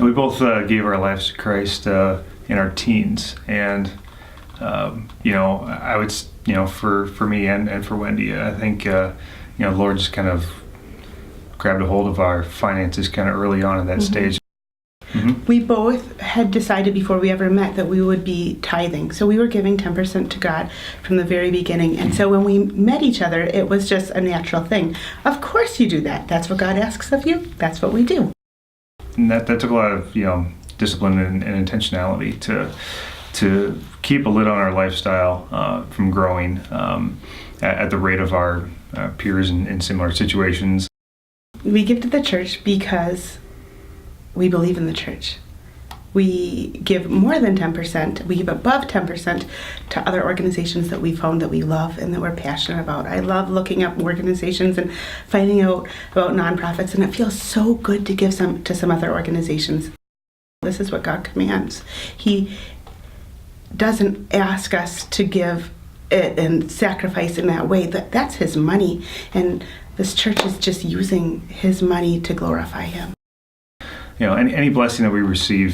we both gave our lives to Christ in our teens, and I would, for me and for Wendy, I think the Lord just kind of grabbed a hold of our finances kind of early on in that stage. Mm-hmm. We both had decided before we ever met that we would be tithing. So we were giving 10% to God from the very beginning. And so when we met each other, it was just a natural thing. Of course you do that. That's what God asks of you. That's what we do. And that took a lot of discipline and intentionality to keep a lid on our lifestyle from growing at the rate of our peers in similar situations. We give to the church because we believe in the church. We give more than 10%. We give above 10% to other organizations that we found that we love and that we're passionate about. I love looking up organizations and finding out about nonprofits, and it feels so good to give to some other organizations. This is what God commands. He doesn't ask us to give it and sacrifice in that way. That's His money, and this church is just using His money to glorify Him. Any blessing that we receive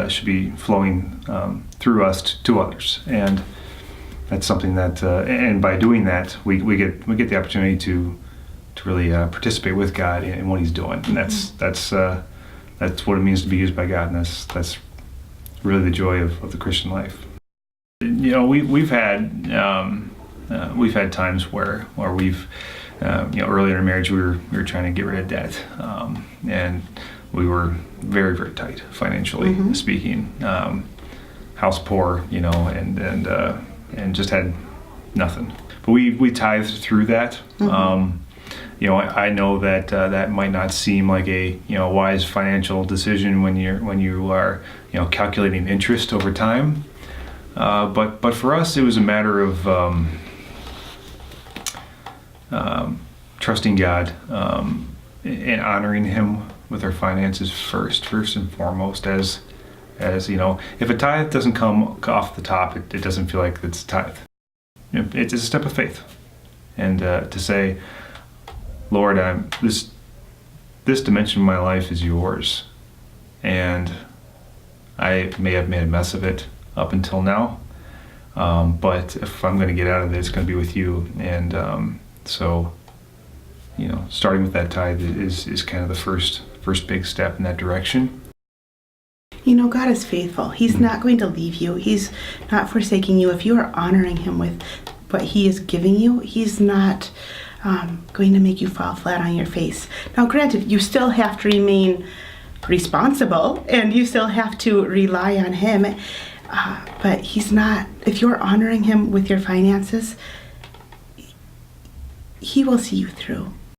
should be flowing through us to others, and that's something that, and by doing that, we get the opportunity to really participate with God in what He's doing, and that's what it means to be used by God, and that's really the joy of the Christian life. We've had times where we've early in our marriage we were trying to get rid of debt, and we were very, very tight financially speaking, house poor, and just had nothing. But we tithed through that. I know that that might not seem like a wise financial decision when you are calculating interest over time. But for us, it was a matter of trusting God and honoring Him with our finances first and foremost. As if a tithe doesn't come off the top, it doesn't feel like it's a tithe. It's a step of faith, and to say, Lord, this dimension of my life is yours, and I may have made a mess of it up until now, but if I'm going to get out of it, it's going to be with you. And so starting with that tithe is kind of the first big step in that direction. God is faithful. He's not going to leave you. He's not forsaking you. If you are honoring Him with what He is giving you, He's not going to make you fall flat on your face. Now, granted, you still have to remain responsible and you still have to rely on Him, but He's not. If you're honoring Him with your finances, He will see you through.